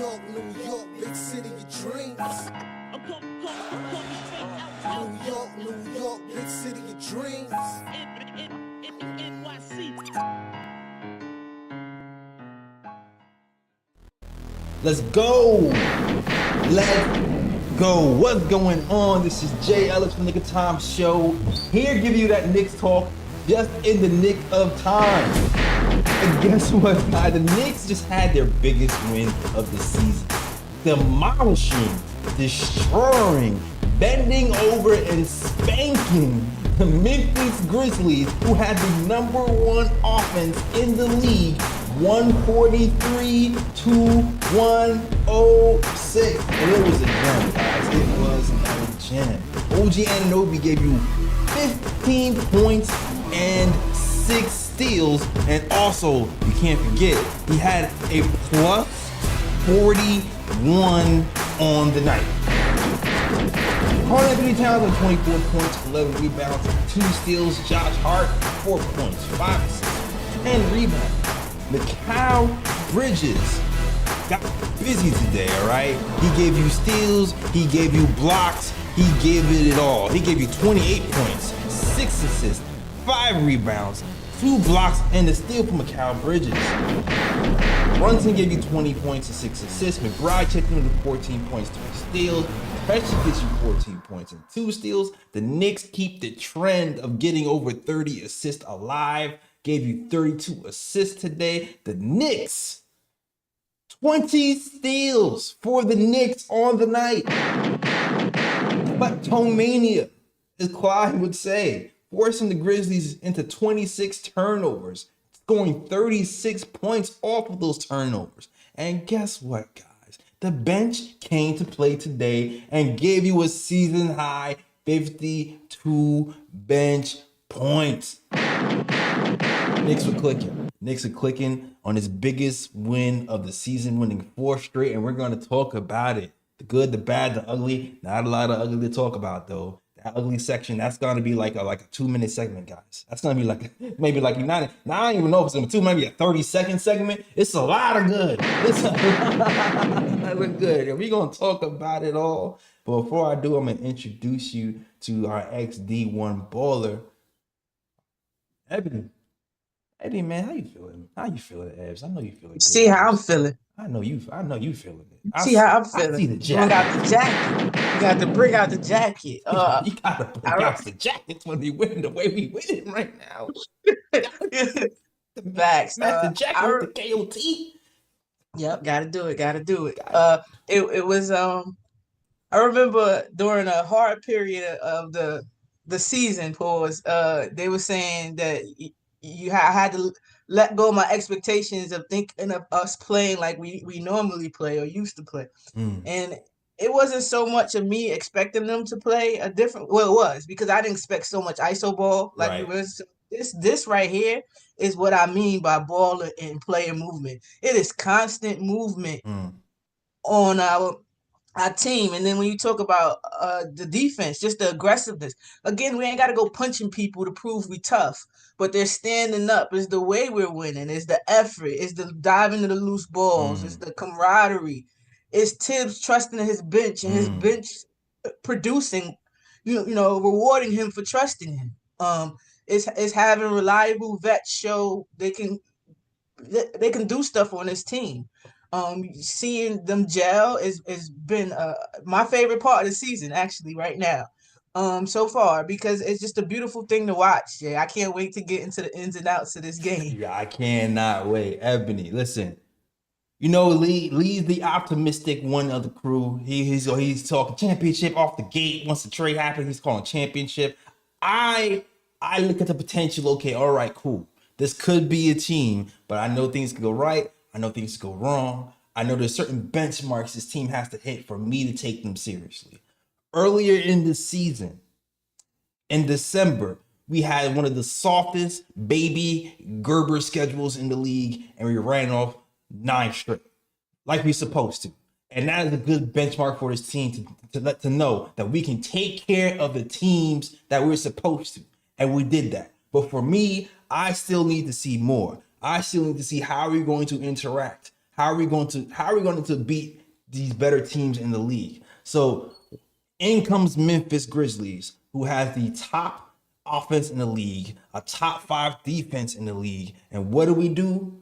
New York, big city of dreams. New York, big city of dreams. Let's go. Let's go. What's going on? This is Jay Ellis from Knick of Time Show. Here to give you that Knicks talk just in the nick of time. And guess what, guys? The Knicks just had their biggest win of the season. Demolishing, destroying, bending over, and spanking the Memphis Grizzlies, who had the #1 offense in the league, 143 to 106. And it was a gem, guys. It was a gem. OG Anunoby gave you 15 points and 6 steals. And also, you can't forget, he had a plus 41 on the night. Karl-Anthony Towns with 24 points, 11 rebounds, 2 steals. Josh Hart, 4 points, 5 assists, 10 rebounds. Mikal Bridges got busy today, all right? He gave you steals, he gave you blocks, he gave it all. He gave you 28 points, 6 assists, 5 rebounds, 2 blocks, and a steal from Mikal Bridges. Brunson gave you 20 points and 6 assists. McBride checked in with 14 points, 3 steals. Kelsey gets you 14 points and 2 steals. The Knicks keep the trend of getting over 30 assists alive. Gave you 32 assists today. The Knicks, 20 steals for the Knicks on the night. But Tomania, as Clyde would say, forcing the Grizzlies into 26 turnovers, scoring 36 points off of those turnovers. And guess what, guys? The bench came to play today and gave you a season high 52 bench points. Knicks were clicking. Knicks are clicking on his biggest win of the season, winning 4 straight, and we're going to talk about it. The good, the bad, the ugly. Not a lot of ugly to talk about, though. That ugly section, that's going to be like a 2-minute segment, guys. That's going to be maybe not, I don't even know if it's going to be maybe a 30-second segment. It's a lot of good. It's a lot of good. And we're going to talk about it all. But before I do, I'm going to introduce you to our ex-D1 baller, Ebony. Eddie, man, how you feeling? How you feeling, Ebs? I know you feeling good. See how I'm feeling. I know you feeling it. See how I'm feeling. I see the jacket. Bring out the jacket. You got to bring out the jacket. You gotta bring out the jackets when we win the way we winning right now. The backs. The jacket with the KOT. Yep, gotta do it. It was I remember during a hard period of the season pause, they were saying that I had to let go of my expectations of thinking of us playing like we normally play or used to play. And it wasn't so much of me expecting them to play a different, well, it was because I didn't expect so much ISO ball like right. we was. This right here is what I mean by ball and player movement. It is constant movement on our team. And then when you talk about the defense, just the aggressiveness, again, we ain't got to go punching people to prove we tough, but they're standing up. It's the way we're winning. It's the effort. It's the diving to the loose balls. It's the camaraderie. It's Tibbs trusting his bench and his bench producing, rewarding him for trusting him. It's having reliable vets show they can do stuff on this team. Seeing them gel has been my favorite part of the season, actually, right now, so far, because it's just a beautiful thing to watch. Yeah, I can't wait to get into the ins and outs of this game. Yeah, I cannot wait. Ebony, listen, Lee's the optimistic one of the crew. He's talking championship off the gate. Once the trade happens, he's calling championship. I look at the potential. Okay, all right, cool. This could be a team, but I know things can go right. I know things go wrong. I know there's certain benchmarks this team has to hit for me to take them seriously. Earlier in the season, in December, we had one of the softest baby Gerber schedules in the league, and we ran off 9 straight, like we're supposed to. And that is a good benchmark for this team to know that we can take care of the teams that we're supposed to. And we did that. But for me, I still need to see more. I still need to see how we're going to interact. How are we going to beat these better teams in the league? So in comes Memphis Grizzlies, who has the top offense in the league, a top 5 defense in the league. And what do?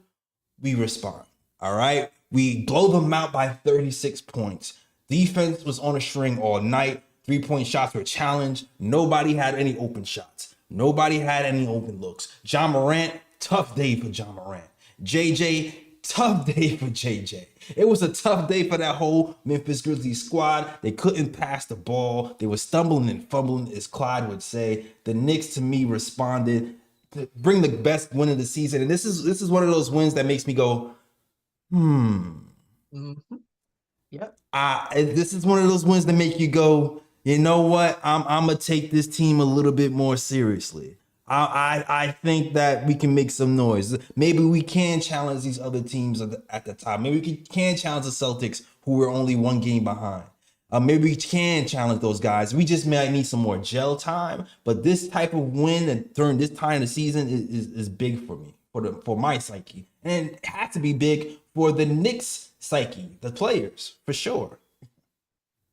We respond. All right. We blow them out by 36 points. Defense was on a string all night. 3-point shots were challenged. Nobody had any open shots. Nobody had any open looks. Ja Morant, tough day for Ja Morant. JJ, tough day for JJ. It was a tough day for that whole Memphis Grizzlies squad. They couldn't pass the ball. They were stumbling and fumbling, as Clyde would say. The Knicks, to me, responded to bring the best win of the season. And this is one of those wins that makes me go, Mm-hmm. Yep. This is one of those wins that make you go, you know what? I'm gonna take this team a little bit more seriously. I think that we can make some noise. Maybe we can challenge these other teams at the top. Maybe we can challenge the Celtics, who were only 1 game behind. Maybe we can challenge those guys. We just might need some more gel time. But this type of win and during this time of the season is big for me, for my psyche, and it had to be big for the Knicks psyche, the players, for sure.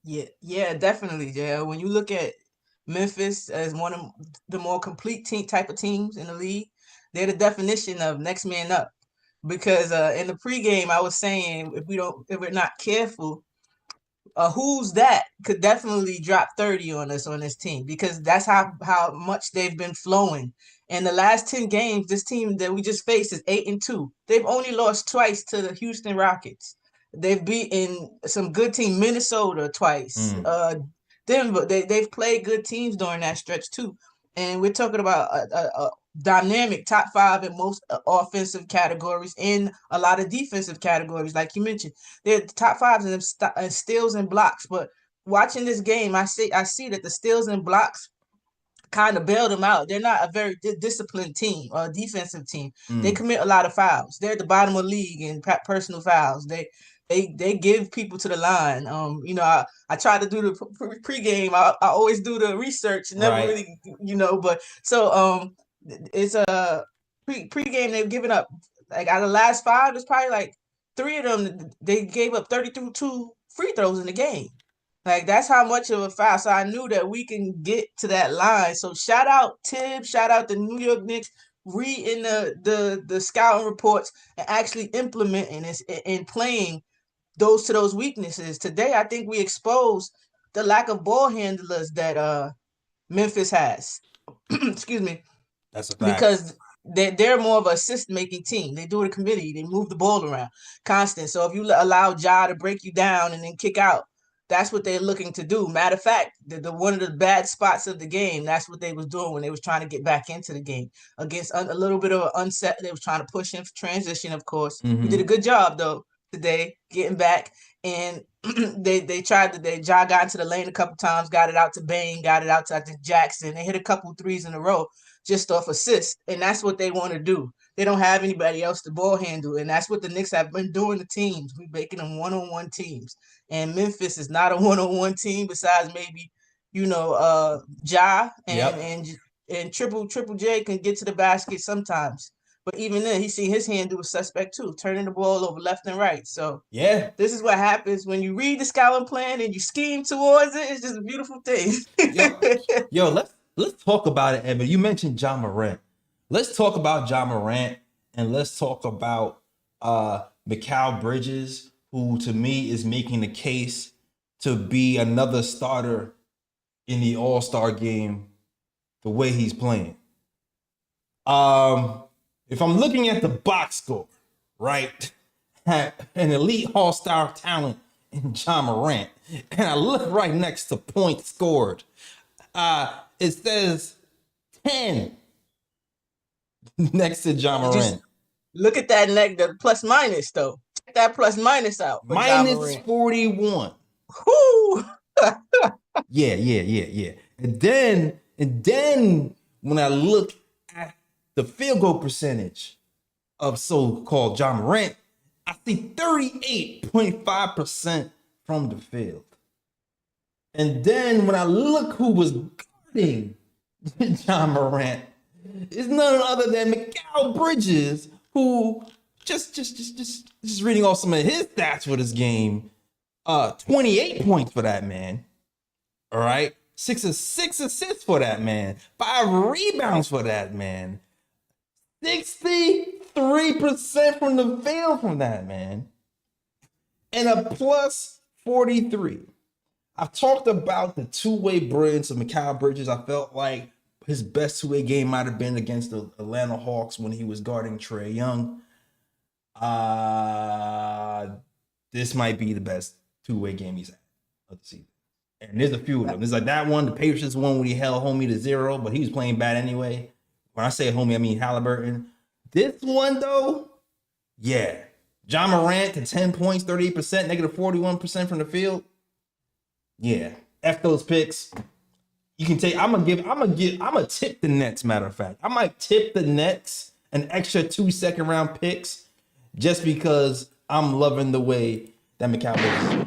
Yeah, definitely. Yeah, when you look at Memphis as one of the more complete type of teams in the league, they're the definition of next man up. Because in the pregame, I was saying if we're not careful, who's that could definitely drop 30 on us on this team, because that's how much they've been flowing. In the last 10 games, this team that we just faced is 8-2. They've only lost twice to the Houston Rockets. They've beaten some good team, Minnesota twice. Denver, they've played good teams during that stretch too. And we're talking about a dynamic top 5 in most offensive categories and a lot of defensive categories, like you mentioned. They're the top 5s in steals and blocks. But watching this game, I see that the steals and blocks kind of bailed them out. They're not a very disciplined team or a defensive team. They commit a lot of fouls. They're at the bottom of the league in personal fouls. They give people to the line. I try to do the pregame. I always do the research. Never really, But so it's a pregame. They've given up, like, out of the last 5. There's probably like 3 of them. They gave up 32 free throws in the game. Like, that's how much of a foul. So I knew that we can get to that line. So shout out Tibbs, shout out the New York Knicks, reading the scouting reports and actually implementing this and playing those weaknesses. Today, I think we exposed the lack of ball handlers that Memphis has. Excuse me. That's a fact. Because they're more of an assist-making team. They do it a committee. They move the ball around constant. So if you allow Ja to break you down and then kick out, that's what they're looking to do. Matter of fact, the one of the bad spots of the game, that's what they was doing when they was trying to get back into the game against a little bit of an unset. They was trying to push in for transition, of course. We did a good job, though, today, getting back. And they tried to, Ja got into the lane a couple times, got it out to Bain, got it out to, I think, Jackson. They hit a couple threes in a row just off assist. And that's what they want to do. They don't have anybody else to ball handle. And that's what the Knicks have been doing to teams. We're making them one-on-one teams. And Memphis is not a one-on-one team besides maybe, Ja and Triple J can get to the basket sometimes. But even then, he's seen his hand do a suspect too, turning the ball over left and right. So yeah, this is what happens when you read the scouting plan and you scheme towards it. It's just a beautiful thing. Yo, let's talk about it, Evan. You mentioned Ja Morant. Let's talk about Ja Morant, and let's talk about Mikal Bridges, who to me is making the case to be another starter in the All-Star game the way he's playing. If I'm looking at the box score, right, an elite all-star talent in Ja Morant, and I look right next to points scored, it says 10 next to Ja Morant. Look at that the plus minus, though. Check that plus minus out. Minus 41. Whoo! Yeah. And then when I look at the field goal percentage of so-called Ja Morant, I see 38.5% from the field. And then when I look who was guarding Ja Morant, it's none other than Mikal Bridges, who just reading off some of his stats for this game. 28 points for that man. All right. 6 assists for that man. 5 rebounds for that man. 63% from the field from that man. And a plus 43. I've talked about the two-way brilliance of Mikal Bridges. I felt like his best two-way game might have been against the Atlanta Hawks when he was guarding Trae Young. This might be the best two-way game he's had of the season. And there's a few of them. There's like that one, the Patriots one when he held homie to 0, but he was playing bad anyway. When I say homie, I mean Halliburton. This one, though, yeah. Ja Morant to 10 points, 38%, negative 41% from the field. Yeah. F those picks. You can take, I'm gonna tip the Nets, matter of fact. I might tip the Nets an extra 2 second-round picks just because I'm loving the way that Mikal Bridges.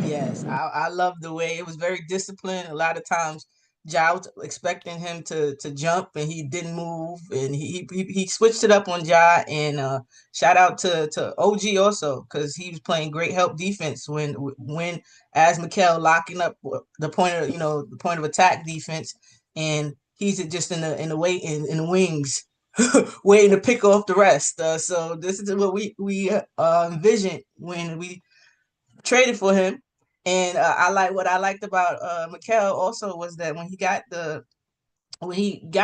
Yes, I love the way it was very disciplined. A lot of times, Ja was expecting him to jump and he didn't move, and he switched it up on Ja. And shout out to OG also, because he was playing great help defense when as Mikal locking up the point of the point of attack defense, and he's just in the wings. Waiting to pick off the rest. So this is what we envisioned when we traded for him. And what I liked about Mikal also was that when he got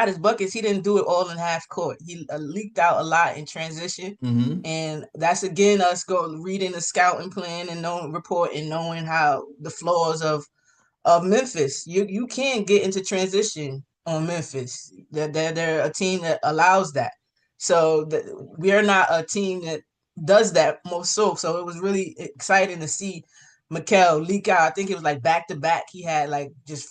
his buckets, he didn't do it all in half court. He leaked out a lot in transition, and that's again us reading the scouting plan and knowing how the flaws of Memphis. You can get into transition on Memphis. They're a team that allows that. So we are not a team that does that most so. So it was really exciting to see Mikal leak out. I think it was like back to back. He had like just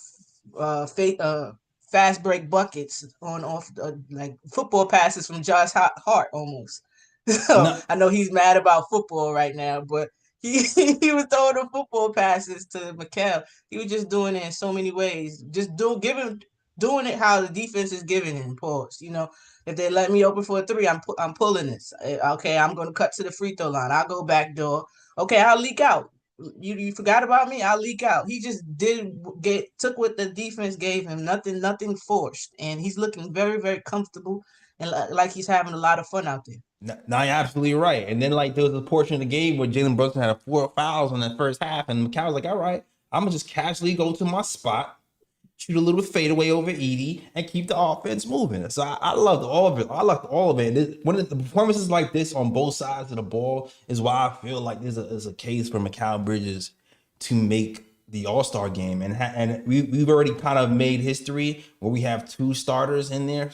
fast break buckets on off like football passes from Josh Hart almost. So no. I know he's mad about football right now, but he was throwing the football passes to Mikal. He was just doing it in so many ways. Just doing it how the defense is giving him. Pause. If they let me open for a 3, I'm pulling this. Okay, I'm going to cut to the free throw line. I'll go back door. Okay, I'll leak out. You forgot about me? I'll leak out. He just took what the defense gave him. Nothing forced, and he's looking very, very comfortable and like he's having a lot of fun out there. No, you're absolutely right. And then like there was a portion of the game where Jalen Brunson had 4 fouls in that first half, and Mikal was like, "All right, I'm gonna just casually go to my spot, shoot a little fadeaway over Edie, and keep the offense moving." So I loved all of it. I loved all of it. And one of the performances like this on both sides of the ball is why I feel like there's a case for Mikal Bridges to make the All-Star game. And we've already kind of made history where we have 2 starters in there.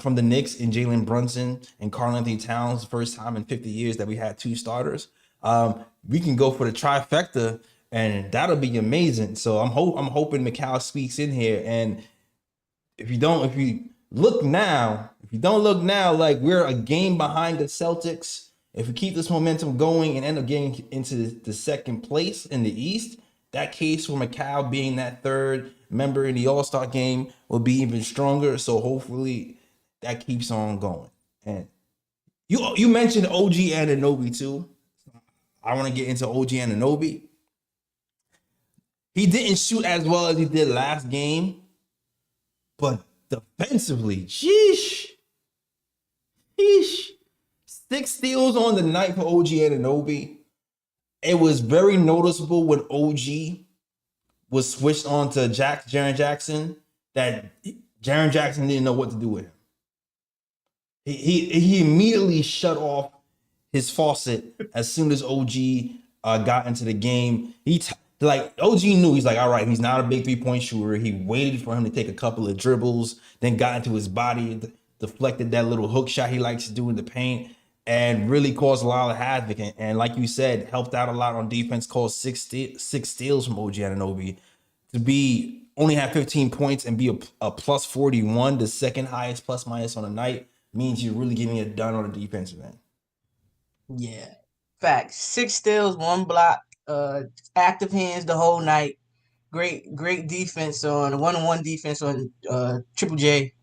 From the Knicks in Jalen Brunson and Karl-Anthony Towns, first time in 50 years that we had 2 starters. We can go for the trifecta, and that'll be amazing. So I'm hoping Mikal squeaks in here. And if you don't look now, like we're a game behind the Celtics. If we keep this momentum going and end up getting into the second place in the East, that case for Mikal being that 3rd member in the All-Star game will be even stronger. So hopefully that keeps on going. And you mentioned OG Anunoby too. I want to get into OG Anunoby. He didn't shoot as well as he did last game, but defensively, sheesh. 6 steals on the night for OG Anunoby. It was very noticeable when OG was switched on to Jaren Jackson that Jaren Jackson didn't know what to do with him. He immediately shut off his faucet as soon as OG got into the game. OG knew, he's like, all right, he's not a big 3-point shooter. He waited for him to take a couple of dribbles, then got into his body, deflected that little hook shot he likes to do in the paint, and really caused a lot of havoc. And like you said, helped out a lot on defense, caused 6 steals from OG Anunoby. To only have 15 points and be a plus 41, the second highest plus minus on the night, means you're really getting it done on the defensive end. Yeah. Facts. 6 steals, 1 block, active hands the whole night. Great defense on one-on-one defense on Triple J.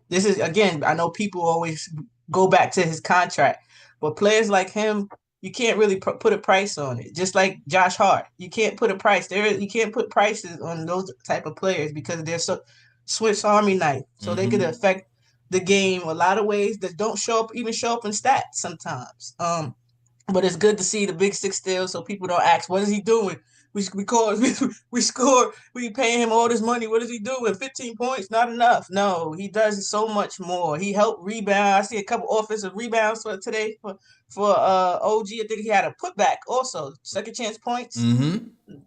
This is, again, I know people always go back to his contract, but players like him, you can't really put a price on it. Just like Josh Hart, you can't put a price there. You can't put prices on those type of players because they're so Swiss Army knife, so they could affect the game a lot of ways that don't show up in stats sometimes. But it's good to see the big six still, so people don't ask, what is he doing? We score. We paying him all this money. What is he doing? 15 points, not enough. No, he does so much more. He helped rebound. I see a couple offensive rebounds for today for OG. I think he had a putback also, second chance points.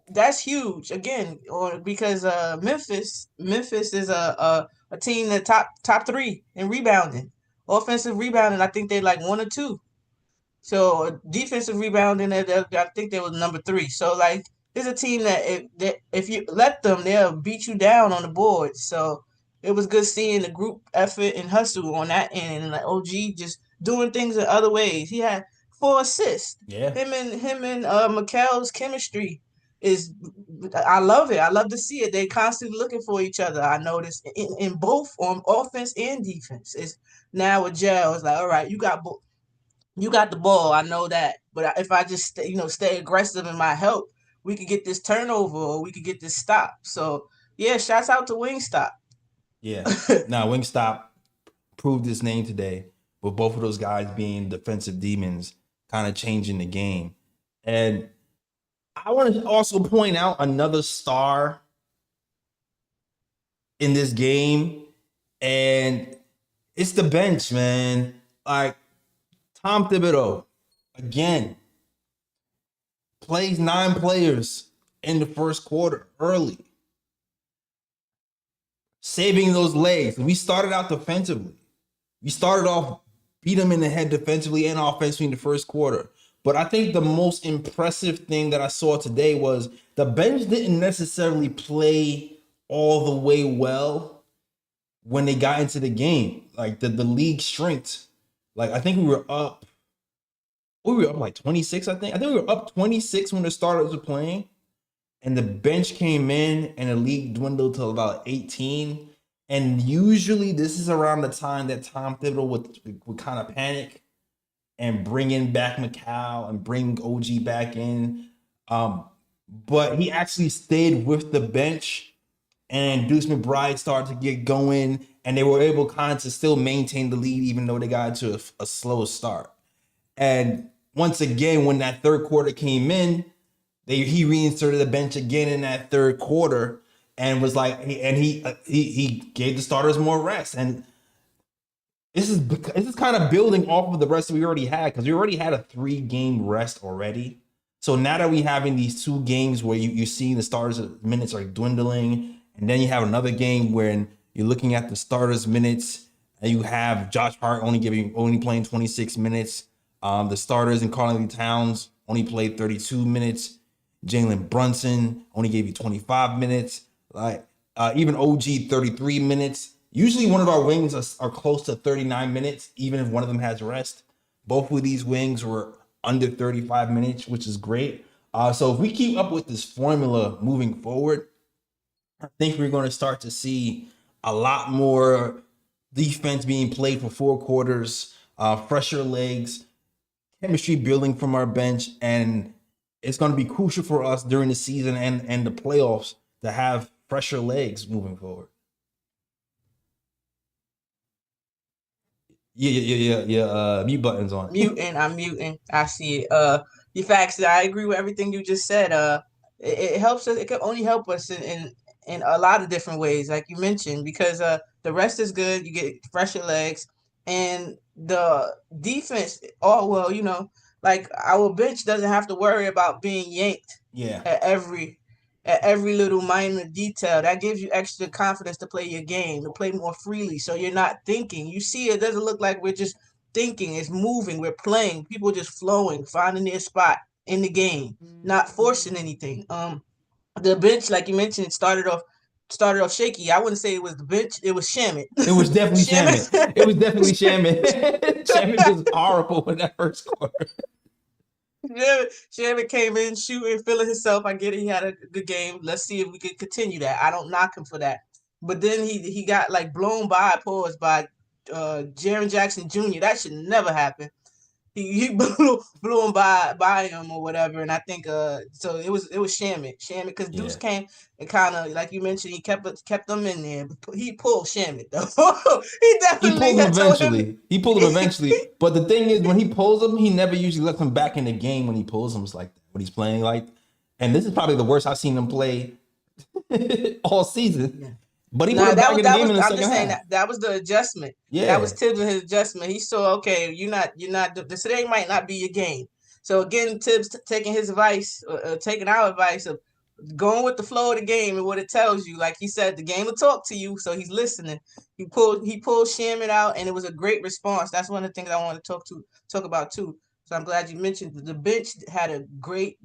That's huge again, or because Memphis is a team that top three in rebounding, offensive rebounding. I think they like 1 or 2. So defensive rebounding, I think they was number 3. So like, it's a team that if you let them, they'll beat you down on the board. So it was good seeing the group effort and hustle on that end, and like OG just doing things in other ways. He had 4 assists. Yeah. Him and Mikal's chemistry is, I love it. I love to see it. They constantly looking for each other. I noticed in both on offense and defense. It's now with Gel, it's like, all right, you got the ball. I know that. But if I just stay aggressive in my help, we could get this turnover or we could get this stop. So yeah, shouts out to Wingstop. Yeah. Now Wingstop proved his name today with both of those guys being defensive demons, kind of changing the game. And I want to also point out another star in this game, and it's the bench, man. Like, Tom Thibodeau, again, plays 9 players in the first quarter early, saving those legs. We started out defensively. We started off, beat them in the head defensively and offensively in the first quarter. But I think the most impressive thing that I saw today was the bench didn't necessarily play all the way well when they got into the game. Like the league strength. Like, I think we were up like 26, I think. I think we were up 26 when the starters were playing. And the bench came in and the league dwindled to about 18. And usually this is around the time that Tom Thibodeau would kind of panic and bring in back Mikal and bring OG back in. But he actually stayed with the bench, and Deuce McBride started to get going, and they were able kind of to still maintain the lead even though they got into a slow start. And once again, when that third quarter came in, he reinserted the bench again in that third quarter and was like, he gave the starters more rest. And this is kind of building off of the rest we already had, because we already had a 3-game rest already. So now that we having these 2 games where you're seeing the starters' minutes are dwindling, and then you have another game where you're looking at the starters' minutes, and you have Josh Hart only playing 26 minutes. The starters and Karl-Anthony Towns only played 32 minutes. Jalen Brunson only gave you 25 minutes. Like even OG 33 minutes. Usually one of our wings are close to 39 minutes, even if one of them has rest. Both of these wings were under 35 minutes, which is great. So if we keep up with this formula moving forward, I think we're going to start to see a lot more defense being played for 4 quarters, fresher legs, chemistry building from our bench, and it's going to be crucial for us during the season and the playoffs to have fresher legs moving forward. Yeah. Mute button's on. I'm muting. I see it. The facts. I agree with everything you just said. It helps us. It can only help us in a lot of different ways, like you mentioned, because the rest is good. You get fresher legs, and the defense. Oh well, like our bench doesn't have to worry about being yanked. Yeah. At every little minor detail. That gives you extra confidence to play your game, to play more freely. So you're not thinking. You see, it doesn't look like we're just thinking. It's moving. We're playing. People just flowing, finding their spot in the game, not forcing anything. The bench, like you mentioned, started off shaky. I wouldn't say it was the bench. It was Shamit. It was definitely Shamit. It was definitely Shamit. Shamit was horrible in that first quarter. Shamit came in shooting, feeling himself. I get it. He had a good game. Let's see if we can continue that. I don't knock him for that. but then he got like blown by Jaren Jackson Jr. That should never happen. He blew him by him or whatever, and I think so it was Shamit because Deuce Yeah. came and kind of like you mentioned he kept them in there. He pulled Shamit though. He He definitely pulled him had told him. eventually. He pulled him eventually. But the thing is, when he pulls him, he never usually lets him back in the game when he pulls him. It's like that, when he's playing like. And this is probably the worst I've seen him play all season. Yeah. But he put Nah, him back in the game in the I'm second just saying half. that was the adjustment. That Yeah. was Tibbs and his adjustment. He saw, okay, you're not this today might not be your game. So again, Tibbs taking his advice, taking our advice of going with the flow of the game and what it tells you. Like he said, the game will talk to you, so he's listening. He pulled Shamit out, and it was a great response. That's one of the things I want to talk about too. So I'm glad you mentioned the bench had a great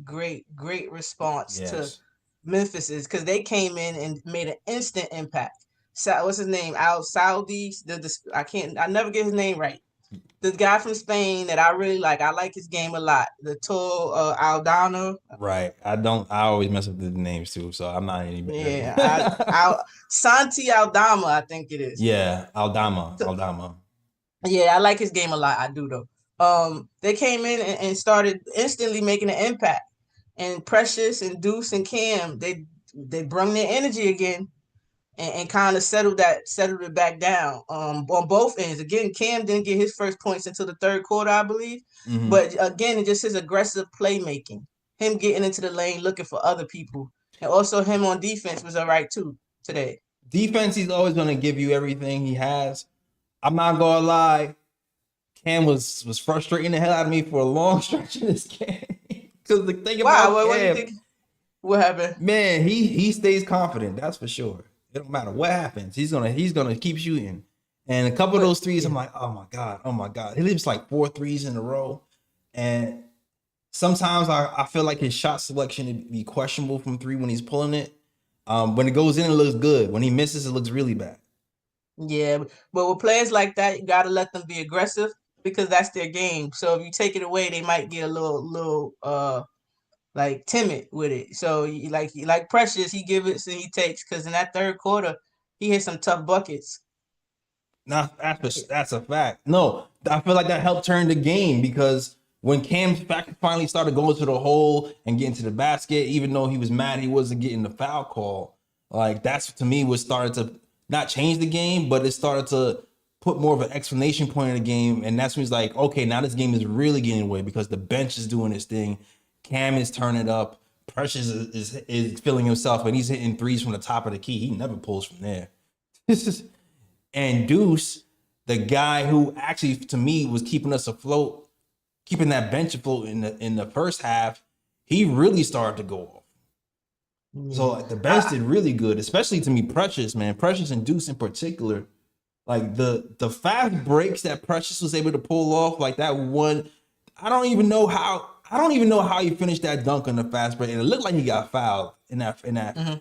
response to Yes. Memphis's because they came in and made an instant impact. So what's his name? Al Saudi. I never get his name right. The guy from Spain that I really like. I like his game a lot. The tall Aldana. Right. I always mess up the names too, so I'm not any Yeah, better. Santi Aldama, I think it is. Yeah, Aldama. So, Aldama. yeah, I like his game a lot. I do though. They came in and started instantly making an impact. And Precious and Deuce and Cam, they brung their energy again and kind of settled it back down. On both ends. Again, Cam didn't get his first points until the third quarter, I believe. Mm-hmm. But again, just his aggressive playmaking, him getting into the lane looking for other people, and also him on defense was all right too today. Defense, he's always gonna give you everything he has. I'm not gonna lie. Cam was frustrating the hell out of me for a long stretch in this game. Because the thing about What do you Cam, think? What happened? man, he stays confident. That's for sure. It don't matter what happens. He's gonna keep shooting. And a couple of those threes, Yeah. I'm like, oh my god. He leaves like 4 threes in a row, and sometimes I feel like his shot selection would be questionable from 3 when he's pulling it. When it goes in, it looks good. When he misses, it looks really bad. Yeah, but with players like that, you gotta let them be aggressive because that's their game. So if you take it away, they might get a little like timid with it. So like Precious, he gives and he takes because in that third quarter, he hit some tough buckets. Nah, that's a fact. No, I feel like that helped turn the game because when Cam finally started going to the hole and getting to the basket, even though he was mad he wasn't getting the foul call, like that's to me was started to not change the game, but it started to put more of an explanation point in the game. And that's when he's like, okay, now this game is really getting away because the bench is doing its thing. Cam is turning up. Precious is feeling himself, and he's hitting threes from the top of the key. He never pulls from there. And Deuce, the guy who actually, to me, was keeping us afloat, keeping that bench afloat in the first half, he really started to go off. So like, the bench did really good, especially to me, Precious, man. Precious and Deuce in particular. Like the fast breaks that Precious was able to pull off, like that one. I don't even know how he finished that dunk on the fast break, and it looked like he got fouled in that. Mm-hmm.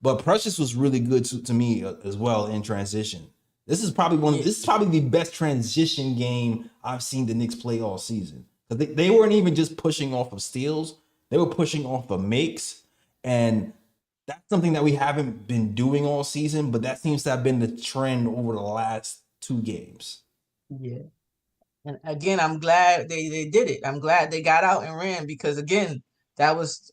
But Precious was really good to me as well in transition. This is probably the best transition game I've seen the Knicks play all season. They weren't even just pushing off of steals; they were pushing off of makes, and that's something that we haven't been doing all season. But that seems to have been the trend over the last 2 games. Yeah. And again, I'm glad they did it. I'm glad they got out and ran because again, that was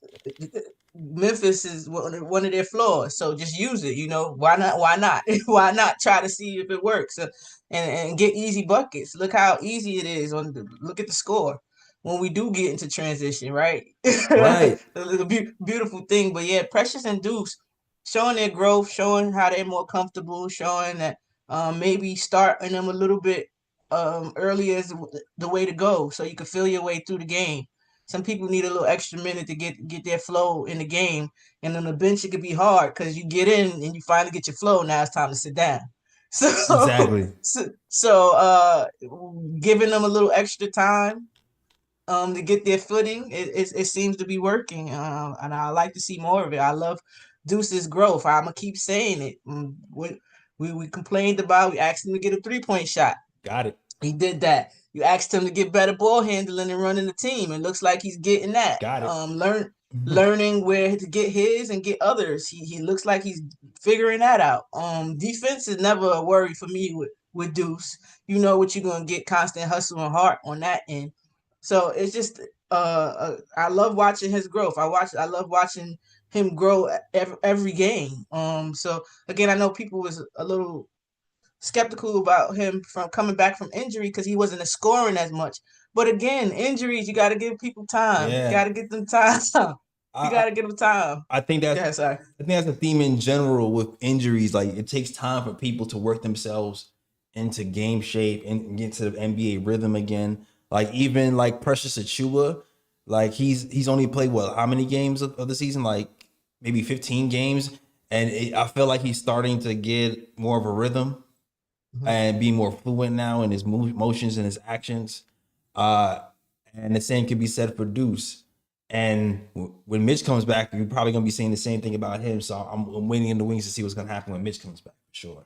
Memphis is one of their flaws. So just use it. Why not? Why not? Why not try to see if it works and get easy buckets? Look how easy it is. Look at the score when we do get into transition, right? Right. The beautiful thing. But yeah, Precious and Deuce showing their growth, showing how they're more comfortable, showing that maybe starting them a little bit early is the way to go so you can feel your way through the game. Some people need a little extra minute to get their flow in the game, and on the bench it could be hard because you get in and you finally get your flow. Now it's time to sit down. So Exactly. giving them a little extra time to get their footing, it seems to be working, and I like to see more of it. I love Deuce's growth. I'm gonna keep saying it. We complained about. We asked him to get a 3-point shot. Got it. He did that. You asked him to get better ball handling and running the team. It looks like he's getting that. Got it. learning where to get his and get others. He looks like he's figuring that out. Defense is never a worry for me with Deuce. You know what you're gonna get, constant hustle and heart on that end. So it's just I love watching his growth. I love watching him grow every game. So again, I know people was a little skeptical about him from coming back from injury because he wasn't scoring as much. But again, injuries, you got to give people time. You Yeah. got to get them time. You got to give them time. I think that's sorry. I think that's a theme in general with injuries. Like it takes time for people to work themselves into game shape and get to the NBA rhythm again. Like even like Precious Achiuwa, like he's only played how many games of the season? Like maybe 15 games, and I feel like he's starting to get more of a rhythm and be more fluent now in his motions and his actions. And the same could be said for Deuce. And when Mitch comes back, you're probably gonna be saying the same thing about him. So I'm waiting in the wings to see what's gonna happen when Mitch comes back for sure.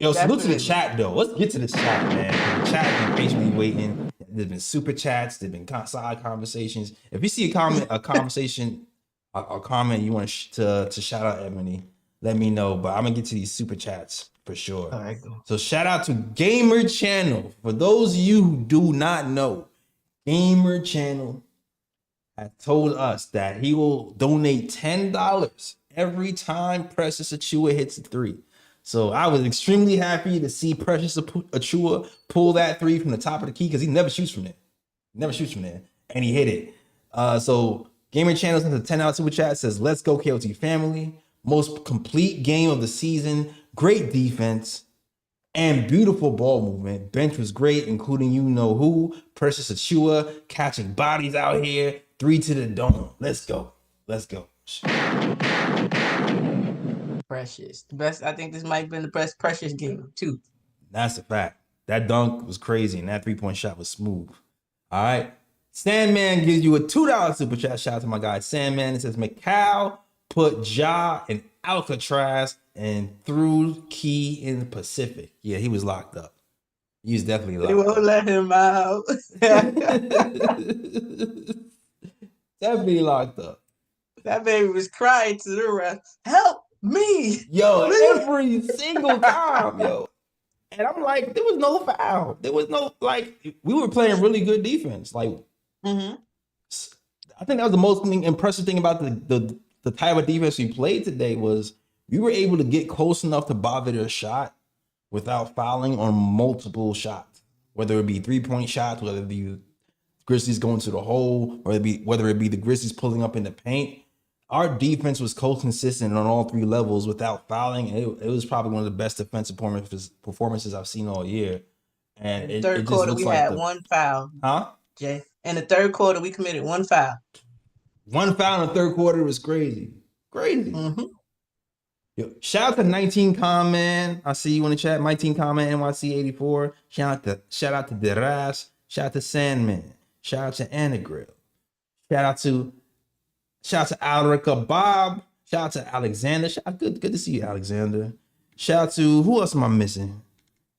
Yo, salute to the chat though. Let's get to this chat, man. The chat been patiently waiting. There's been super chats. There's been side conversations. If you see a comment you want to shout out Ebony, let me know. But I'm gonna get to these super chats for sure. All right, go. So shout out to Gamer Channel. For those of you who do not know, Gamer Channel has told us that he will donate $10 every time Precious Achiuwa hits a three. So I was extremely happy to see Precious Achiuwa pull that three from the top of the key because he never shoots from there. And he hit it. So Gamer Channel sent a $10 super chat, says, "Let's go KOT family. Most complete game of the season. Great defense and beautiful ball movement. Bench was great, including you know who. Precious Achiuwa catching bodies out here. 3 to the dome. Let's go. Precious. The best. I think this might have been the best Precious game too. That's a fact. That dunk was crazy, and that 3-point shot was smooth. All right. Sandman gives you a $2 super chat. Shout out to my guy Sandman. It says, Mikal put Ja in Alcatraz and threw Key in the Pacific. Yeah, he was locked up. He was definitely locked up. They won't let him out. Definitely locked up. That baby was crying to the ref. Help me. Yo, every single time, yo. And I'm like, there was no foul. There was no, like, we were playing really good defense. Like, I think that was the most impressive thing about the type of defense we played today was we were able to get close enough to bother their shot without fouling on multiple shots, whether it be 3-point shots, whether it be Grizzlies going to the hole, or whether it be the Grizzlies pulling up in the paint. Our defense was consistent on all 3 levels without fouling. It was probably one of the best defensive performances I've seen all year. And in the third quarter, we had one foul. Huh? Jay. In the third quarter, we committed one foul. One foul in the third quarter was crazy. Crazy. Yo, shout out to 19 Com, man. I see you in the chat. 19 Com, NYC 84. Shout out to Deras. Shout out to Sandman. Shout out to Anagrill. Shout out to Alrica Bob. Shout out to Alexander. Good to see you, Alexander. Shout out to who else am I missing?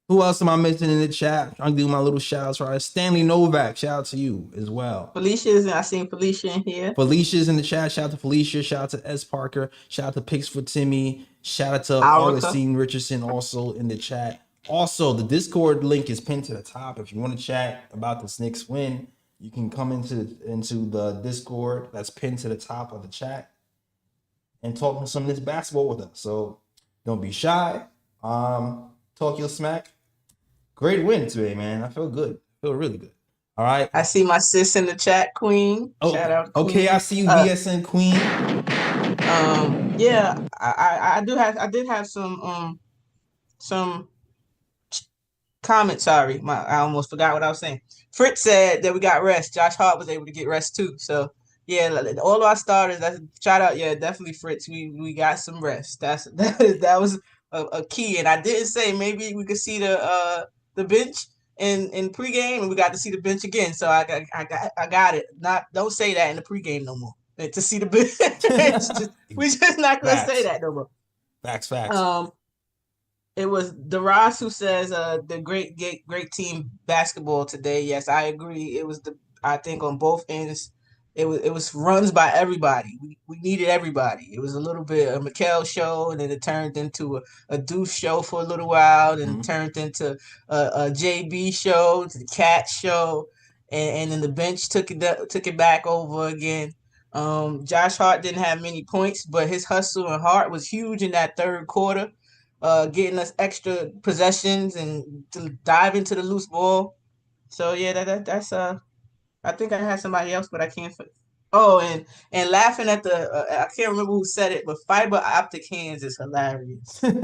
Who else am I missing in the chat? I'm do my little shout outs right. Stanley Novak. Shout out to you as well. I seen Felicia in here. Felicia's in the chat. Shout out to Felicia. Shout out to S. Parker. Shout out to Picks for Timmy. Shout out to Augustine Richardson also in the chat. Also, the Discord link is pinned to the top. If you want to chat about the Knicks win, you can come into the Discord that's pinned to the top of the chat and talk some of this basketball with us. So don't be shy. Talk your smack. Great win today, man. I feel good. I feel really good. All right. I see my sis in the chat, Queen. Oh, shout out. Queen. Okay, I see you, VSN Queen. Yeah, I did have some comments. Sorry, I almost forgot what I was saying. Fritz said that we got rest. Josh Hart was able to get rest too. So yeah, all of our starters. That's shout out. Yeah, definitely Fritz. We got some rest. That was a key. And I didn't say maybe we could see the bench in pregame, and we got to see the bench again. So I got it. Don't say that in the pregame no more. To see the bench, we just not gonna say that no more. Facts. It was Deras who says the great team basketball today. Yes, I agree. It was I think on both ends it was runs by everybody. We needed everybody. It was a little bit of a Mikal show, and then it turned into a Deuce show for a little while, then it turned into a JB show, to the Cat show, and then the bench took it back over again. Josh Hart didn't have many points, but his hustle and heart was huge in that third quarter, getting us extra possessions and to dive into the loose ball. So yeah, that's I think I had somebody else, but I can't. Oh, and laughing at the I can't remember who said it, but fiber optic hands is hilarious. I Was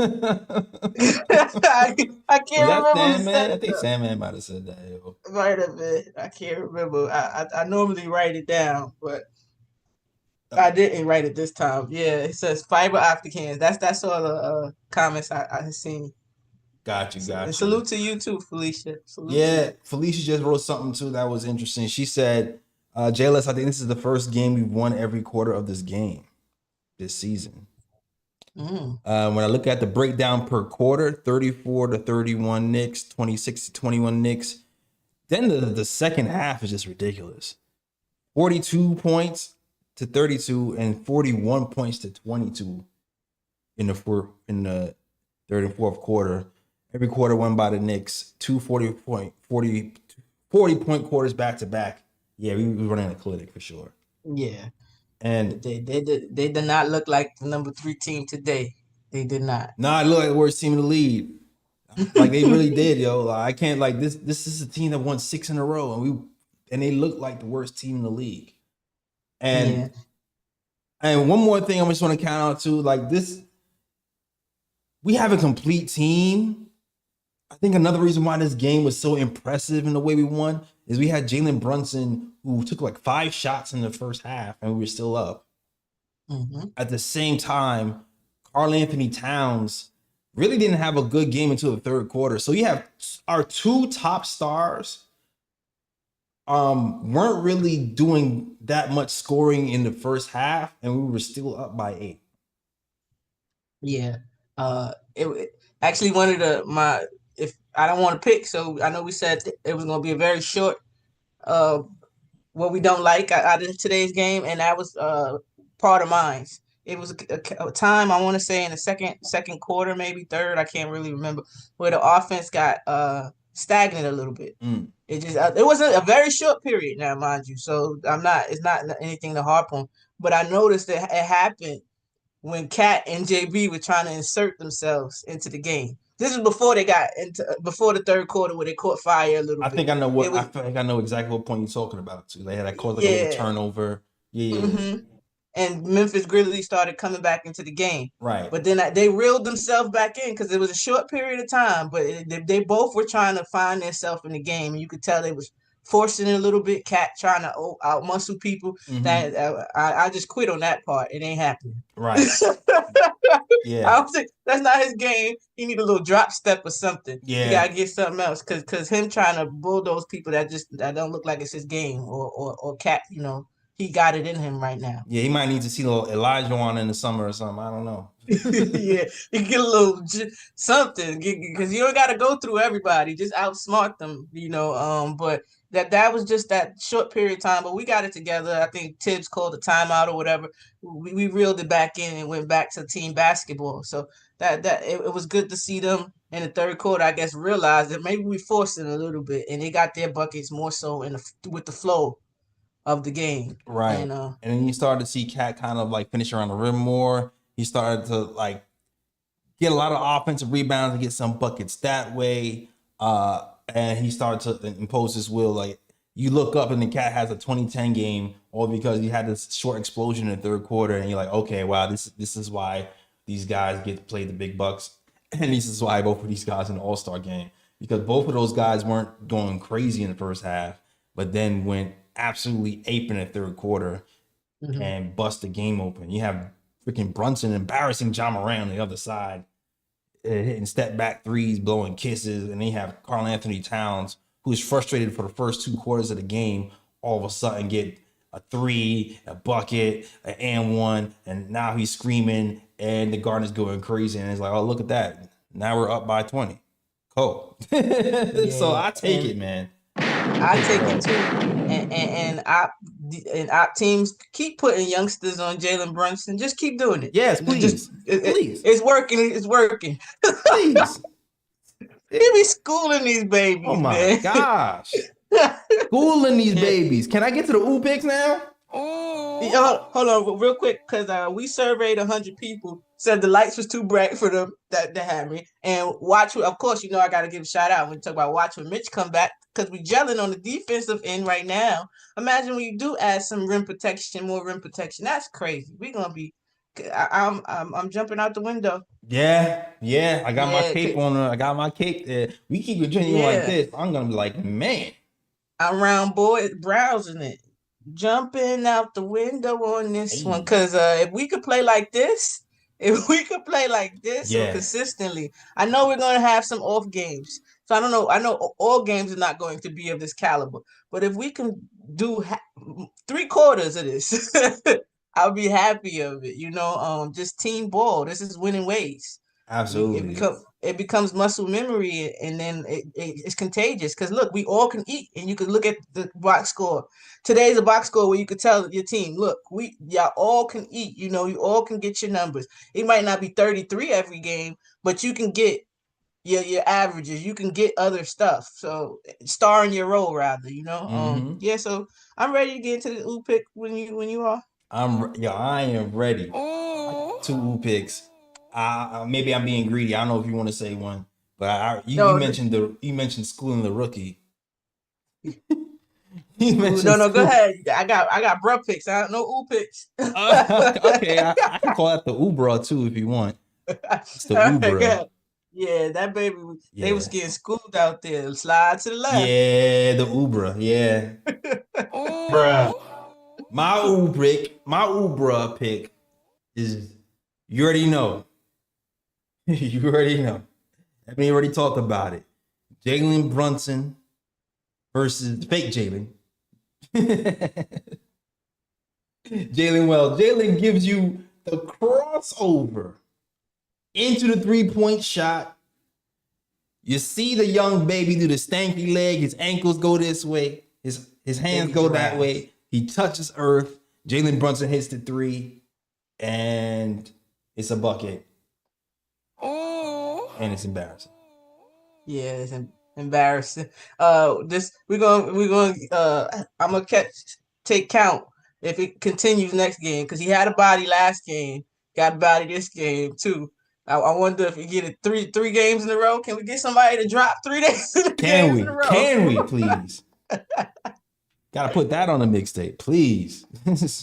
can't that remember who Sandman? said I it think though. Sandman might have said that. Yo. Might have been. I can't remember. I normally write it down, but I didn't write it this time. Yeah, it says fiber optic hands. That's all the comments I have seen. Got you, And got you. salute to you too, Felicia. Salute to Yeah, you. Felicia just wrote something too that was interesting. She said, JLS, I think this is the first game we've won every quarter of this game this season. Mm. When I look at the breakdown per quarter, 34 to 31 Knicks, 26 to 21 Knicks. Then the second half is just ridiculous. 42 points to 32 and 41 points to 22 in the third and fourth quarter. Every quarter won by the Knicks. 40 point quarters back to back. Yeah, we were running a clinic for sure. Yeah. And They did not look like the number 3 team today. They did not. nah, it looked like the worst team in the league. Like they really did, yo. Like, I can't like this. This is a team that won 6 in a row, and they look like the worst team in the league. And one more thing I just want to count out too, like this, we have a complete team. I think another reason why this game was so impressive in the way we won is we had Jalen Brunson, who took like 5 shots in the first half, and we were still up. Mm-hmm. At the same time, Karl-Anthony Towns really didn't have a good game until the third quarter. So you have our 2 top stars weren't really doing that much scoring in the first half, and we were still up by 8. Yeah. It actually one of if I don't want to pick, so I know we said it was going to be a very short what we don't like out of today's game, and that was part of mine. It was a time I want to say in the second quarter, maybe third, I can't really remember, where the offense got stagnant a little bit. It just it wasn't a very short period now, mind you. So it's not anything to harp on, but I noticed that it happened when Cat and JB were trying to insert themselves into the game. This is before they got into before the third quarter where they caught fire a little bit. I think I know what I think I know exactly what point you're talking about too. They had that caused like a little turnover. Yeah. Mm-hmm. And Memphis Grizzlies started coming back into the game. Right. But then they reeled themselves back in because it was a short period of time. But they both were trying to find themselves in the game. And you could tell they was forcing it a little bit. Cat trying to out-muscle people. Mm-hmm. That I just quit on that part. It ain't happening. Right. Yeah. I don't think that's not his game. He need a little drop step or something. Yeah. He gotta get something else because him trying to bulldoze people that don't look like it's his game or Cat, he got it in him right now. Yeah, he might need to see a little Elijah on in the summer or something. I don't know. Yeah, you get a little something because you don't got to go through everybody. Just outsmart them, But that was just that short period of time. But we got it together. I think Tibbs called a timeout or whatever. We reeled it back in and went back to team basketball. So it was good to see them in the third quarter. I guess realized that maybe we forced it a little bit, and they got their buckets more so with the flow of the game. Right. And then you started to see Cat kind of like finish around the rim more. He started to like get a lot of offensive rebounds and get some buckets that way. And he started to impose his will. Like you look up and the Cat has a 2010 game, all because he had this short explosion in the third quarter, and you're like, okay, wow, this is why these guys get to play the big bucks, and this is why both of these guys in the All-Star game, because both of those guys weren't going crazy in the first half, but then went absolutely ape in the third quarter and bust the game open. You have freaking Brunson embarrassing Ja Morant on the other side, hitting step back threes, blowing kisses, and then you have Karl-Anthony Towns, who's frustrated for the first 2 quarters of the game, all of a sudden get a 3, a bucket, an and 1, and now he's screaming, and the Garden's going crazy, and it's like, oh, look at that. Now we're up by 20. Cool. So I take it, man. I take it too. And op teams keep putting youngsters on Jalen Brunson. Just keep doing it. Yes, please. Please. It's working. It's working. Please. He be schooling these babies, Oh my man. gosh. Schooling these babies. Can I get to the ooh picks now? Hold on real quick, because we surveyed 100 people, said the lights was too bright for them that had me. And watch, of course, you know I got to give a shout out when we talk about watch when Mitch come back, because we gelling on the defensive end right now. Imagine when you do add some rim protection, more rim protection. That's crazy. We're gonna be. I'm jumping out the window. Yeah. I got my cape on. I got my cape there. We keep continuing like this. I'm gonna be like, man. I'm round boy browsing it. Jumping out the window on this one, because if we could play like this, so consistently, I know we're going to have some off games. So I don't know. I know all games are not going to be of this caliber, but if we can do 3/4 of this, I'll be happy of it. You know, just team ball. This is winning ways. Absolutely. It becomes muscle memory, and then it's contagious. Because look, we all can eat, and you can look at the box score. Today's a box score where you could tell your team, look, y'all all can eat. You know, you all can get your numbers. It might not be 33 every game, but you can get your averages. You can get other stuff. So star in your role, rather. You know, yeah. So I'm ready to get into the ooh pick when you are. I am ready. 2 ooh picks. Maybe I'm being greedy. I don't know if you want to say one, but you mentioned schooling the rookie. No, go ahead. I got bruh picks. I don't know ooh picks. Okay, I can call that the Ubra too if you want. It's the Ubra. Yeah, that baby. They was getting schooled out there. Slide to the left. Yeah, the Ubra. Yeah. Bruh. My Ubra pick is, you already know. You already know. I mean, you already talked about it. Jalen Brunson versus fake Jalen. Jalen gives you the crossover into the 3-point shot. You see the young baby do the stanky leg. His ankles go this way. His hands go that way. He touches earth. Jalen Brunson hits the 3, and it's a bucket. And it's embarrassing. Yeah, it's embarrassing. I'm gonna take count if it continues next game, because he had a body last game, got a body this game too. I wonder if we get it three games in a row. Can we get somebody to drop 3 days in a row? Can we please? Gotta put that on the mixtape, please.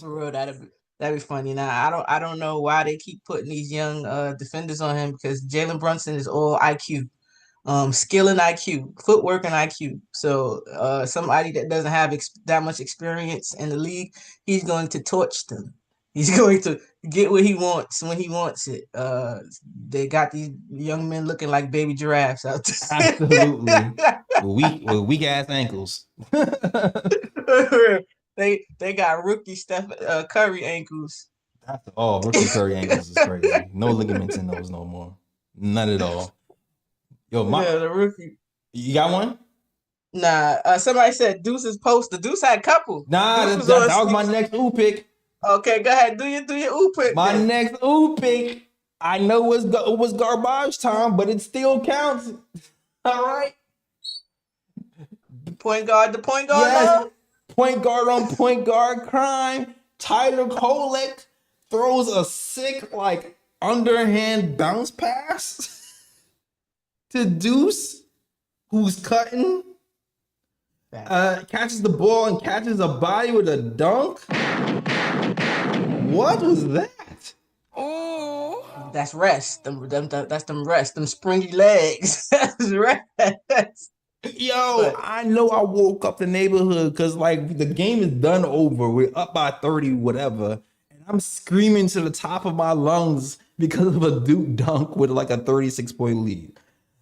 For real, that'd be funny. Now I don't know why they keep putting these young defenders on him, because Jalen Brunson is all IQ, skill and IQ, footwork and IQ. So somebody that doesn't have that much experience in the league, he's going to torch them. He's going to get what he wants when he wants it. They got these young men looking like baby giraffes out there. Absolutely. with weak ass ankles. They got rookie Steph Curry ankles. Rookie Curry ankles is crazy. No ligaments in those no more. None at all. Yo, the rookie. You got one? Nah. Somebody said Deuce's poster. Deuce had a couple. Nah, that was my next ooh pick. Okay, go ahead. Do your ooh pick. My next ooh pick. I know it was garbage time, but it still counts. All right. The point guard. Yes. Point guard on point guard crime. Tyler Kolek throws a sick, underhand bounce pass to Deuce, who's cutting. Catches the ball and catches a body with a dunk. What was that? That's rest. That's them rest. Them springy legs. That's rest. Yo, I know I woke up the neighborhood because the game is done over. We're up by 30, whatever. And I'm screaming to the top of my lungs because of a Duke dunk with a 36-point lead.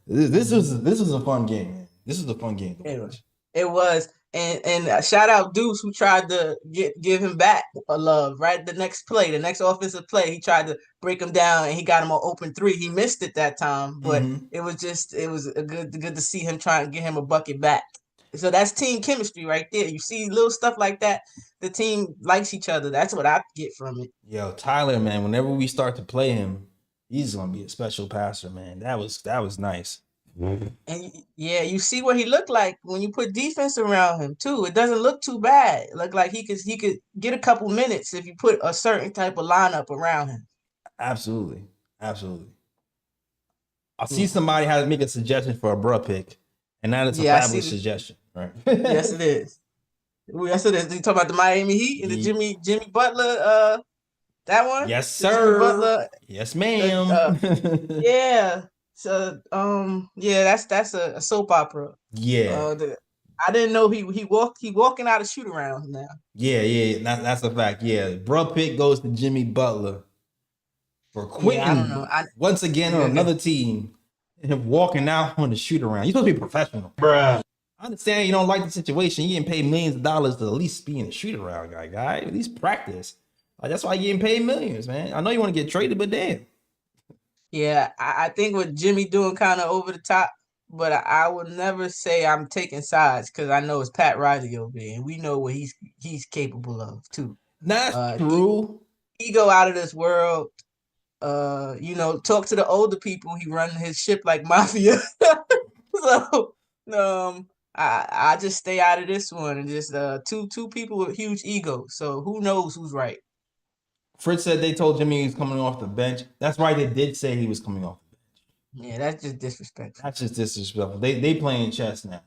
This was a fun game, man. This was a fun game to watch. It was. And shout out Deuce, who tried to give him back a love, right? The next offensive play, he tried to break him down and he got him an open 3. He missed it that time, but it was good to see him trying to get him a bucket back. So that's team chemistry right there. You see little stuff like that. The team likes each other. That's what I get from it. Yo, Tyler, man, whenever we start to play him, he's gonna be a special passer, man. That was nice. And yeah, you see what he looked like when you put defense around him too. It doesn't look too bad. It looked like he could get a couple minutes if you put a certain type of lineup around him. Absolutely. Absolutely. I see Yeah. somebody had to make a suggestion for a bruh pick, and that is a Yeah, I see fabulous suggestion. Right. Yes, it is. Yes, it is. You talk about the Miami Heat and the Jimmy Butler, that one? Yes, The Jimmy sir. Butler. Yes, ma'am. Yeah. So yeah, that's a soap opera. Yeah. I didn't know he walking out of shoot around now. Yeah. That's a fact. Yeah. Bruh pick goes to Jimmy Butler for quitting Yeah, I don't know. once again on another team and walking out on the shoot around. You're supposed to be professional. Bruh. I understand you don't like the situation. You getting paid millions of dollars to at least be in the shoot around guy. At least practice. Like, that's why you're getting paid millions, man. I know you want to get traded, but damn. Yeah, I think what Jimmy doing kind of over the top, but I would never say I'm taking sides because I know it's Pat Riley over there, and we know what he's capable of too. That's true. Ego out of this world. Talk to the older people. He run his ship like mafia. So, I just stay out of this one and just two people with huge egos. So who knows who's right? Fritz said they told Jimmy he was coming off the bench. That's right. They did say he was coming off the bench. Yeah, that's just disrespectful. They playing chess now.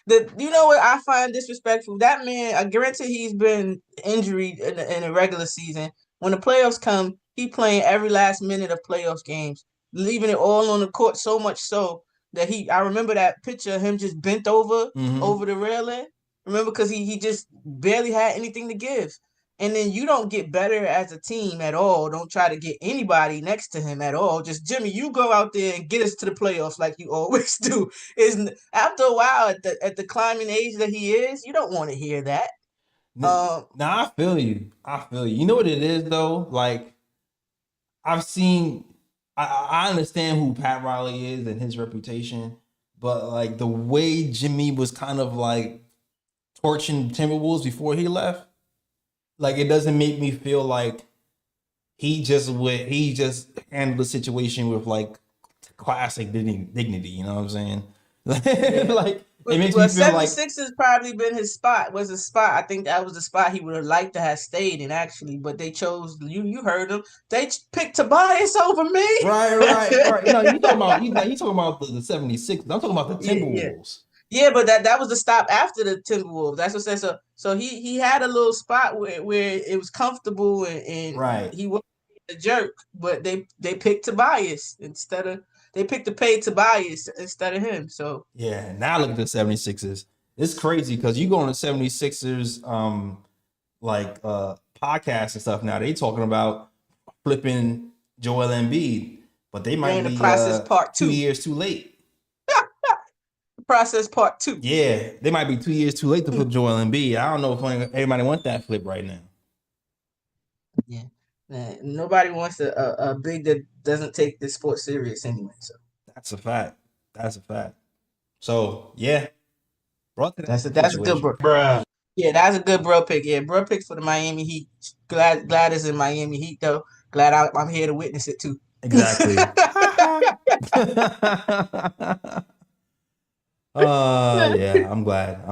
You know what I find disrespectful? That man, I guarantee he's been injured in the regular season. When the playoffs come, he playing every last minute of playoffs games, leaving it all on the court so much so that I remember that picture of him just bent over the railing. Remember, because he just barely had anything to give. And then you don't get better as a team at all. Don't try to get anybody next to him at all. Just Jimmy, you go out there and get us to the playoffs like you always do. After a while, at the climbing age that he is, you don't want to hear that. Now I feel you. You know what it is though? Like, I understand who Pat Riley is and his reputation, but like the way Jimmy was kind of like torching Timberwolves before he left, like it doesn't make me feel like he just handled the situation with like classic dignity. You know what I'm saying? Like it makes me feel like 76 has probably been his spot. Was his spot. I think that was the spot he would have liked to have stayed in actually, but they chose you heard them. They picked Tobias over me. Right. You talking about the 76. I'm talking about the Timberwolves. Yeah, but that was the stop after the Timberwolves. That's what says so he had a little spot where it was comfortable and he wasn't a jerk, but they picked Tobias they picked to pay Tobias instead of him. So yeah, now look at the 76ers. It's crazy because you go on the 76ers podcasts and stuff now. They talking about flipping Joel Embiid, but they might be process part 2 years too late. Process part 2. Yeah, they might be 2 years too late to flip Joel Embiid. I don't know if everybody wants that flip right now. Yeah. Nobody wants a big that doesn't take this sport serious anyway. So that's a fact. So yeah, that's a good bro. Yeah, that's a good bro pick. Yeah, bro picks for the Miami Heat. Glad it's in Miami Heat though. Glad I'm here to witness it too. Exactly. Yeah, I'm glad.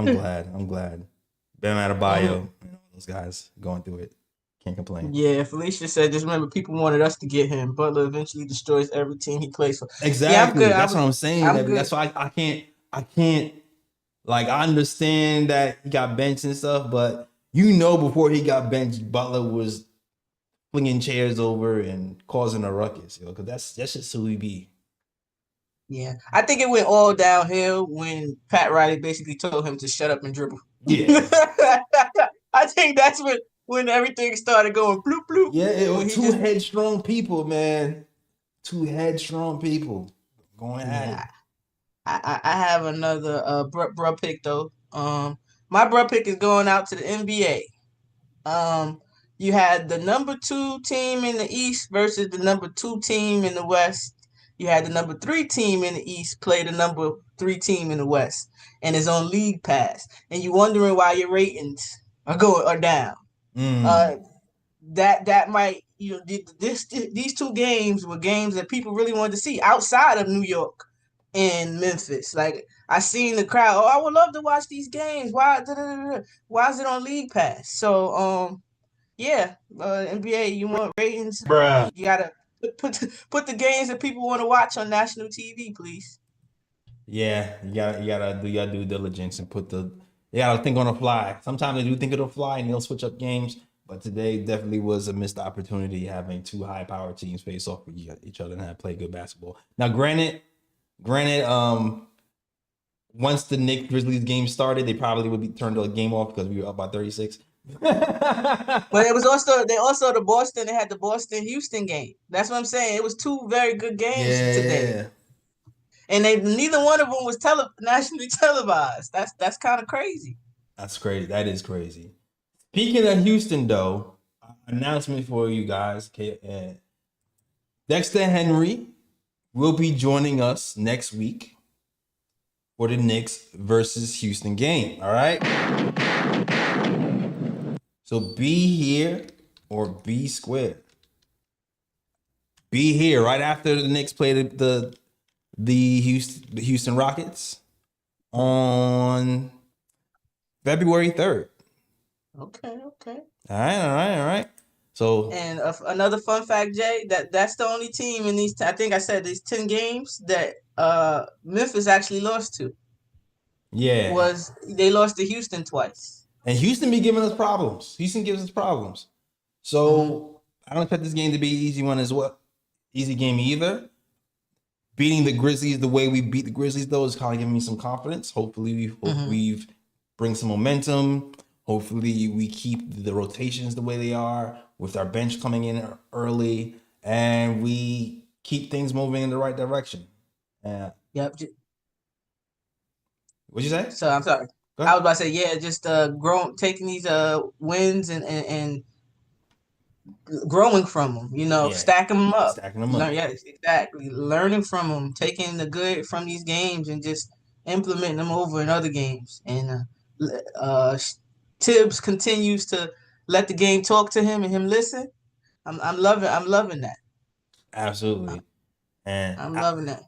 Bam Adebayo, those guys going through it. Can't complain. Yeah, Felicia said, just remember, people wanted us to get him. Butler eventually destroys every team he plays for. Exactly. Yeah, I'm good. That's what I'm saying. That's why I can't. Like, I understand that he got benched and stuff, but before he got benched, Butler was flinging chairs over and causing a ruckus, because that's just who he be. Yeah, I think it went all downhill when Pat Riley basically told him to shut up and dribble. Yeah, I think that's when everything started going bloop bloop. Yeah, it was headstrong people, man. 2 headstrong people going at it. I have another bro pick though. My bro pick is going out to the NBA. You had the number 2 team in the East versus the number 2 team in the West. You had the number 3 team in the East play the number three team in the West, and it's on League Pass, and you're wondering why your ratings are down. That might these two games were games that people really wanted to see outside of New York and Memphis. Like I seen the crowd. Oh, I would love to watch these games. Why is it on League Pass? So yeah, NBA, you want ratings? Bruh. You gotta put the games that people want to watch on national TV, please. Yeah, you gotta do your due diligence and you gotta think on the fly. Sometimes they do think it'll fly and they'll switch up games, but today definitely was a missed opportunity having two high power teams face off with each other and have play good basketball. Now, granted, once the Knicks Grizzlies game started, they probably would be turned the game off because we were up by 36. But it was also they had the Boston Houston game. That's what I'm saying. It was two very good games today. And neither one of them was nationally televised. That's kind of crazy. That's crazy. That is crazy. Speaking of Houston, though, announcement for you guys. Dexter Henry will be joining us next week for the Knicks versus Houston game. All right. So be here or be square. Be here right after the Knicks play the Houston Rockets on February 3rd. Okay. All right. So, and another fun fact, Jay, that's the only team in these. I think I said these 10 games that Memphis actually lost to. Yeah, they lost to Houston twice. And Houston be giving us problems. Houston gives us problems. So I don't expect this game to be an easy one as well. Easy game either. Beating the Grizzlies the way we beat the Grizzlies, though, is kind of giving me some confidence. Hopefully we've bring some momentum. Hopefully we keep the rotations the way they are with our bench coming in early, and we keep things moving in the right direction. Yep. What'd you say? So I'm sorry. I was about to say, yeah, just taking these wins and growing from them, stacking them up. Yes, exactly. Learning from them, taking the good from these games and just implementing them over in other games. And Tibbs continues to let the game talk to him and him listen. I'm loving that. Absolutely. And I'm loving that.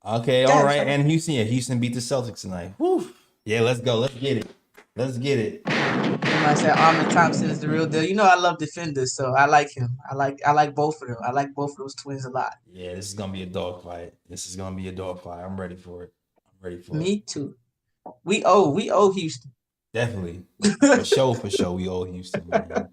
Okay, all right. And Houston beat the Celtics tonight. Woo. Yeah, let's go. Let's get it. I said Ahmed Thompson is the real deal. I love defenders, so I like him. I like both of them. I like both of those twins a lot. Yeah, this is gonna be a dog fight. I'm ready for it. Me too. We owe Houston. Definitely. For sure. We owe Houston. Man.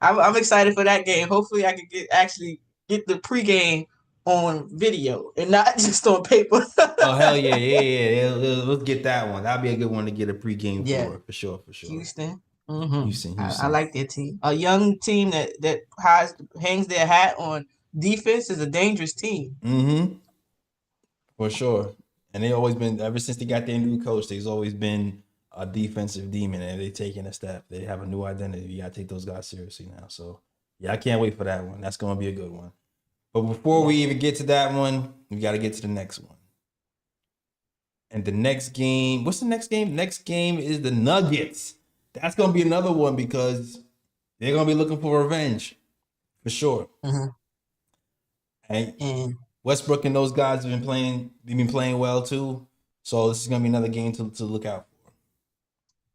I'm excited for that game. Hopefully I can get the pregame on video and not just on paper. Oh hell yeah. Let's get that one. That'll be a good one to get a pregame for sure. Houston. Houston. I like their team. A young team that hangs their hat on defense is a dangerous team. For sure. And they always been, ever since they got their new coach, they've always been a defensive demon, and they're taking a step. They have a new identity. You gotta take those guys seriously now. So yeah, I can't wait for that one. That's gonna be a good one. But before we even get to that one, we got to get to the next one. And the next game, what's the next game? Next game is the Nuggets. That's going to be another one because they're going to be looking for revenge, for sure. And Westbrook and those guys have been playing. They've been playing well too. So this is going to be another game to look out for.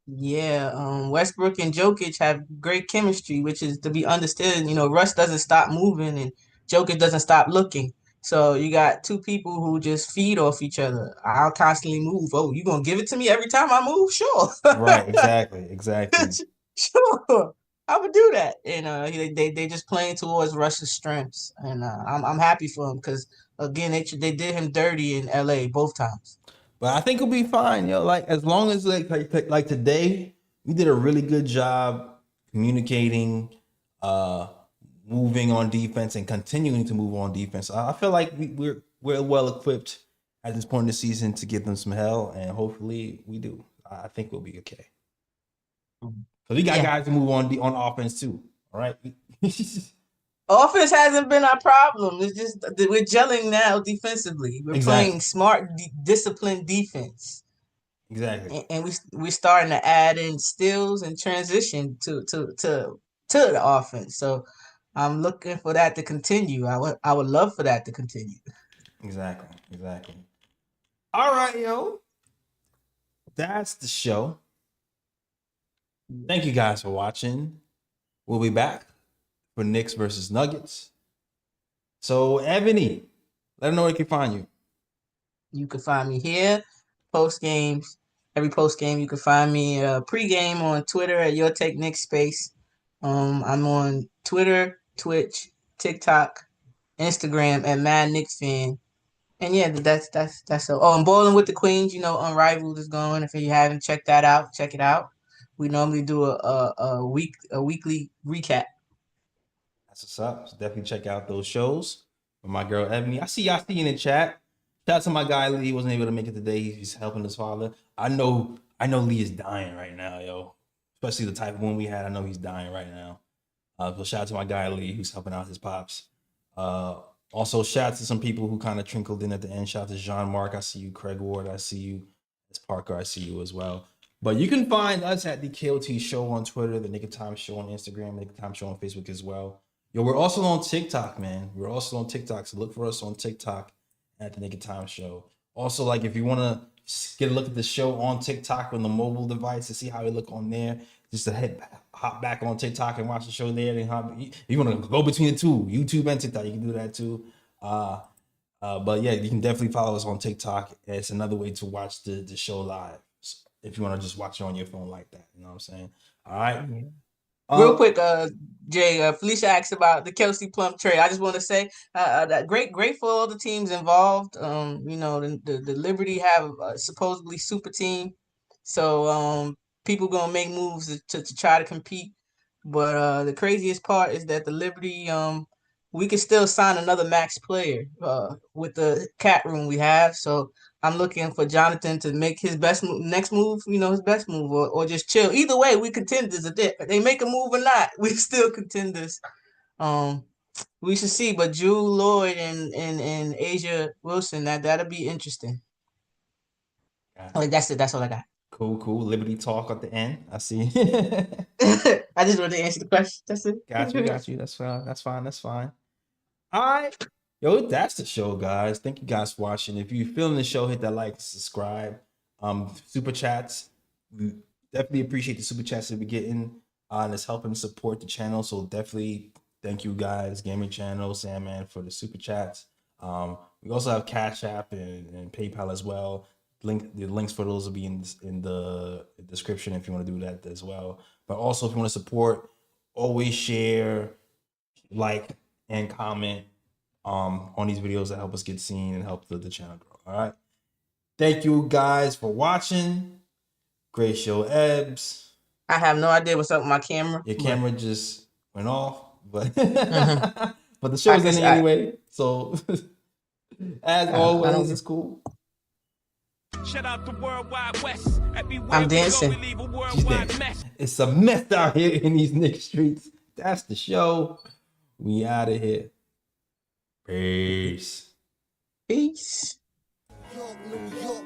Yeah, Westbrook and Jokic have great chemistry, which is to be understood. Russ doesn't stop moving and Jokic doesn't stop looking. So you got two people who just feed off each other. I'll constantly move. Oh, you gonna give it to me every time I move? Sure. Right. Exactly. Sure. I would do that. And they just playing towards Russ's strengths, and I'm happy for him because again they did him dirty in LA both times. But I think it'll be fine, Like as long as like today, we did a really good job communicating, moving on defense and continuing to move on defense. I feel like we're well equipped at this point in the season to give them some hell, and hopefully we do. I think we'll be okay. So we got guys to move on offense too. All right. Offense hasn't been our problem. It's just that we're gelling now defensively. We're playing Exactly. smart, disciplined defense, Exactly. and we're starting to add in steals and transition to the offense. So I'm looking for that to continue. I would love for that to continue. Exactly. Exactly. All right, yo. That's the show. Thank you guys for watching. We'll be back for Knicks versus Nuggets. So, Ebony, let them know where they can find you. You can find me here, post games. Every post game, you can find me pre-game on Twitter at Your Take Knicks Space. I'm on Twitter, Twitch, TikTok, Instagram at Mad Knicks Fan. And yeah, that's so. Oh, and Bowling with the Queens, Unrivaled is going. If you haven't checked that out, check it out. We normally do a weekly recap. That's what's up. So definitely check out those shows with my girl Ebony. I see y'all in the chat. Shout out to my guy Lee. He wasn't able to make it today. He's helping his father. I know Lee is dying right now, yo. Especially the type of one we had. I know he's dying right now. So shout out to my guy Lee who's helping out his pops. Also shout out to some people who kind of trickled in at the end. Shout out to Jean Mark. I see you. Craig Ward. I see you. It's Parker. I see you as well. But you can find us at the KOT Show on Twitter, the Knick of Time Show on Instagram, Knick of Time Show on Facebook as well. Yo, we're also on TikTok, man. We're also on TikTok, so look for us on TikTok at the Knick of Time Show. Also, like if you want to get a look at the show on TikTok on the mobile device to see how we look on there, just to hop back on TikTok and watch the show there. If you want to go between the two, YouTube and TikTok, you can do that too. But yeah, you can definitely follow us on TikTok. It's another way to watch the show live if you want to just watch it on your phone like that. You know what I'm saying? All right. Yeah. Real quick, Jay, Felicia asked about the Kelsey Plum trade. I just want to say that great for all the teams involved. The Liberty have a supposedly super team, so people gonna make moves to try to compete. But the craziest part is that the Liberty, we can still sign another max player with the cap room we have. So I'm looking for Jonathan to make his next move, his best move, or just chill. Either way, we contenders. They make a move or not, we still contenders. Um, we should see. But Drew Lloyd and Asia Wilson, that'll be interesting. Gotcha. Like that's it. That's all I got. Cool. Liberty talk at the end. I see. I just wanted to answer the question. That's it. Got you. That's fine. All right. Yo, that's the show, guys. Thank you guys for watching. If you're feeling the show, hit that like, subscribe. Super chats. We definitely appreciate the super chats that we're getting. And it's helping support the channel. So definitely thank you guys, Gaming Channel, Sandman, for the super chats. We also have Cash App and PayPal as well. The links for those will be in the description if you want to do that as well. But also if you want to support, always share, like, and comment on these videos that help us get seen and help the channel grow. All right. Thank you guys for watching. Great show, Ebbs. I have no idea what's up with my camera. Your camera just went off, but but the I show's guess ending anyway. So as always, it's cool. Shout out the World Wide West. I'm dancing. She's dancing. It's a mess out here in these Knick streets. That's the show. We out of here. Peace. Peace. York, New York,